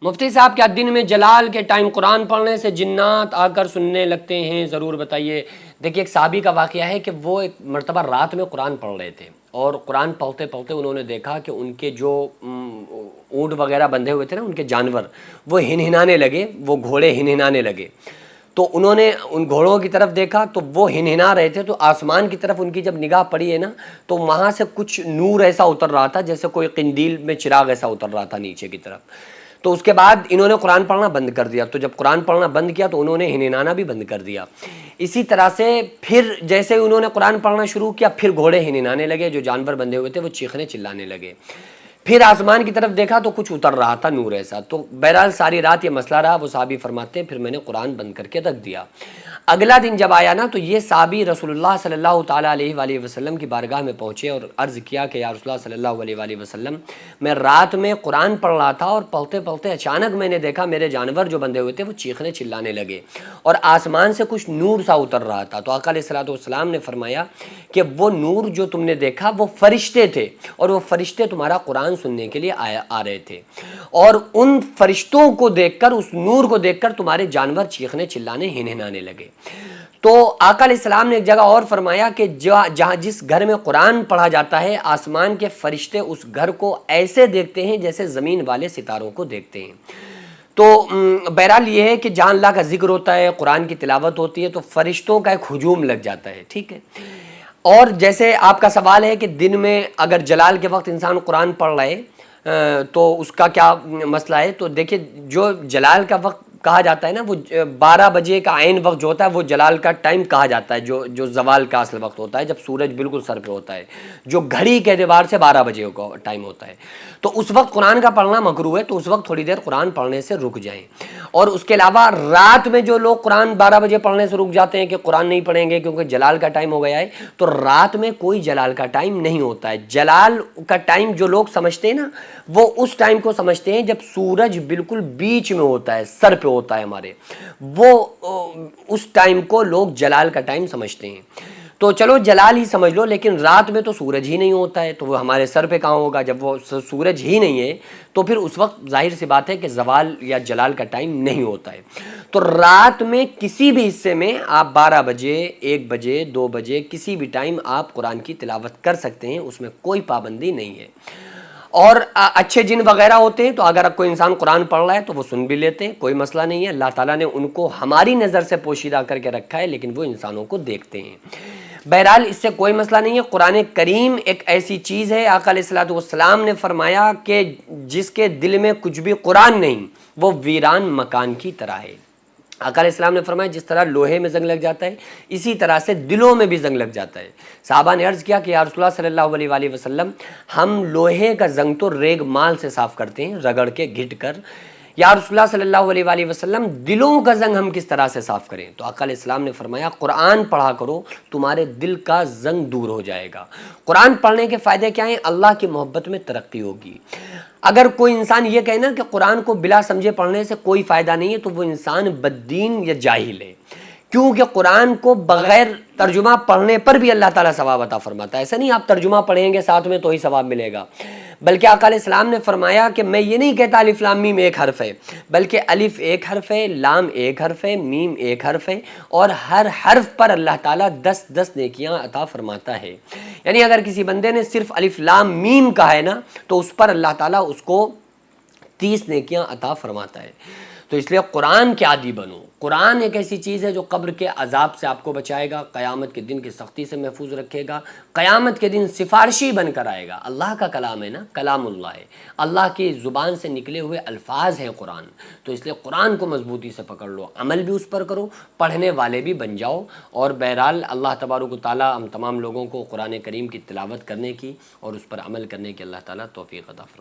मुफ्ती साहब, क्या दिन में जलाल के टाइम कुरान पढ़ने से जिन्नात आकर सुनने लगते हैं? ज़रूर बताइए। देखिए, एक साहबी का वाक़या है कि वो एक मरतबा रात में कुरान पढ़ रहे थे और कुरान पढ़ते पढ़ते उन्होंने देखा कि उनके जो ऊँट वगैरह बंधे हुए थे ना, उनके जानवर, वो हिनहिनाने लगे, वो घोड़े हिनहिनाने लगे। तो उन्होंने उन घोड़ों की तरफ देखा तो वो हिनहिना रहे थे, तो आसमान की तरफ उनकी जब निगाह पड़ी है ना, तो वहाँ से कुछ नूर ऐसा उतर रहा था जैसे कोई किंदील में चिराग ऐसा उतर रहा था नीचे की तरफ। तो उसके बाद इन्होंने कुरान पढ़ना बंद कर दिया। तो जब कुरान पढ़ना बंद किया तो उन्होंने हिनहिनाना भी बंद कर दिया। इसी तरह से फिर जैसे उन्होंने कुरान पढ़ना शुरू किया, फिर घोड़े हिनहिनाने लगे, जो जानवर बंधे हुए थे वो चीखने चिल्लाने लगे। फिर आसमान की तरफ देखा तो कुछ उतर रहा था नूर ऐसा। तो बहरहाल सारी रात ये मसला रहा। वो साहबी फरमाते हैं फिर मैंने कुरान बंद करके रख दिया। अगला दिन जब आया ना, तो ये साहबी रसूलुल्लाह सल्लल्लाहु ताला अलैहि वसल्लम की बारगाह में पहुँचे और अर्ज़ किया कि या रसूलुल्लाह सल्लल्लाहु अलैहि वसल्लम, मैं रात में कुरान पढ़ रहा था और पढ़ते पढ़ते अचानक मैंने देखा मेरे जानवर जो बंधे हुए थे वो चीखने चिल्लाने लगे और आसमान से कुछ नूर सा उतर रहा था। तो आका अलैहिस्सलातु वस्सलाम ने फरमाया कि वो नूर जो तुमने देखा वो फरिश्ते थे और वो फरिश्ते तुम्हारा कुरान सुनने के लिए आ रहे थे, और उन फरिश्तों को देखकर, उस नूर को देखकर तुम्हारे जानवर चीखने चिल्लाने हिनहिनाने लगे। तो आका अलैहिस्सलाम ने एक जगह और फरमाया कि जहाँ जिस घर में कुरान पढ़ा जाता है, आसमान के फरिश्ते उस घर को ऐसे देखते हैं जैसे ज़मीन वाले सितारों को देखते हैं। तो बहरहाल ये है कि जहाँ अल्लाह का जिक्र होता है, कुरान की तिलावत होती है, तो फरिश्तों का एक हुजूम लग जाता है। ठीक है। और जैसे आपका सवाल है कि दिन में अगर जलाल के वक्त इंसान कुरान पढ़ रहा है तो उसका क्या मसला है, तो देखिए, जो जलाल का वक्त कहा जाता है ना, वो 12 बजे का आइन वक्त जो होता है वो जलाल का टाइम कहा जाता है, जो जो जवाल का असल वक्त होता है, जब सूरज बिल्कुल सर पे होता है, जो घड़ी के एतबार से 12 बजे का टाइम होता है। तो उस वक्त कुरान का पढ़ना मकरूह है, तो उस वक्त थोड़ी देर कुरान पढ़ने से रुक जाएं। और उसके अलावा रात में जो लोग कुरान 12 बजे पढ़ने से रुक जाते हैं कि कुरान नहीं पढ़ेंगे क्योंकि जलाल का टाइम हो गया है, तो रात में कोई जलाल का टाइम नहीं होता है। जलाल का टाइम जो लोग समझते हैं ना, वो उस टाइम को समझते हैं जब सूरज बिल्कुल बीच में होता है, सर पे होता है हमारे, वो उस टाइम को लोग जलाल का टाइम समझते हैं। तो चलो जलाल ही समझ लो, लेकिन रात में तो सूरज ही नहीं होता है, तो वो हमारे सर पे कहाँ होगा? जब वो सूरज ही नहीं है तो फिर उस वक्त जाहिर सी बात है कि जवाल या जलाल का टाइम नहीं होता है। तो रात में किसी भी हिस्से में आप 12 बजे, 1 बजे, 2 बजे, किसी भी टाइम आप कुरान की तिलावत कर सकते हैं, उसमें कोई पाबंदी नहीं है। और अच्छे जिन वगैरह होते हैं, तो अगर कोई इंसान कुरान पढ़ रहा है तो वो सुन भी लेते हैं, कोई मसला नहीं है। अल्लाह ताला ने उनको हमारी नज़र से पोशीदा करके रखा है, लेकिन वो इंसानों को देखते हैं। बहरहाल इससे कोई मसला नहीं है। कुरान करीम एक ऐसी चीज़ है, आका अलैहिस्सलातु वस्सलाम ने फरमाया कि जिसके दिल में कुछ भी कुरान नहीं, वो वीरान मकान की तरह है। आका अलैहिस्सलाम ने फरमाया जिस तरह लोहे में जंग लग जाता है, इसी तरह से दिलों में भी जंग लग जाता है। साहबा ने अर्ज़ किया कि या रसूलुल्लाह सल्लल्लाहु अलैहि वसल्लम, हम लोहे का जंग तो रेग माल से साफ़ करते हैं, रगड़ के, घिट कर। या रसूलुल्लाह सल्लल्लाहु अलैहि वसल्लम, दिलों का जंग हम किस तरह से साफ़ करें? तो आका अलैहिस्सलाम ने फरमाया कुरान पढ़ा करो, तुम्हारे दिल का जंग दूर हो जाएगा। कुरान पढ़ने के फ़ायदे क्या हैं? अल्लाह की मोहब्बत में तरक्की होगी। अगर कोई इंसान ये कहे ना कि कुरान को बिला समझे पढ़ने से कोई फ़ायदा नहीं है, तो वो इंसान बद्दीन या जाहिल है। क्योंकि कुरान को बग़ैर तर्जुमा पढ़ने पर भी अल्लाह ताला सवाब अता फरमाता है। ऐसा नहीं आप तर्जुमा पढ़ेंगे साथ में तो ही सवाब मिलेगा, बल्कि आका अलैहिस्सलाम ने फरमाया कि मैं ये नहीं कहता अलिफ लाम मीम एक हर्फ है, बल्कि अलिफ एक हर्फ है, लाम एक हर्फ है, मीम एक हर्फ है, और हर हर्फ पर अल्लाह ताला 10-10 नेकियां अता फरमाता है। यानी अगर किसी बंदे ने सिर्फ अलिफ लाम मीम कहा है ना, तो उस पर अल्लाह ताला उसको 30 नेकियां अता फरमाता है। तो इसलिए कुरान के आदी बनो। कुरान एक ऐसी चीज़ है जो कब्र के अजाब से आपको बचाएगा, क़यामत के दिन की सख्ती से महफूज रखेगा, क़यामत के दिन सिफारशी बनकर आएगा। अल्लाह का कलाम है ना, कलामुल्लाह है, अल्लाह की ज़ुबान से निकले हुए अल्फाज हैं कुरान। तो इसलिए कुरान को मजबूती से पकड़ लो, अमल भी उस पर करो, पढ़ने वाले भी बन जाओ। और बहरहाल अल्लाह तबारक व तआला हम तमाम लोगों को कुरान करीम की तिलावत करने की और उस पर अमल करने की अल्लाह ताला तौफीक अता फरमाए।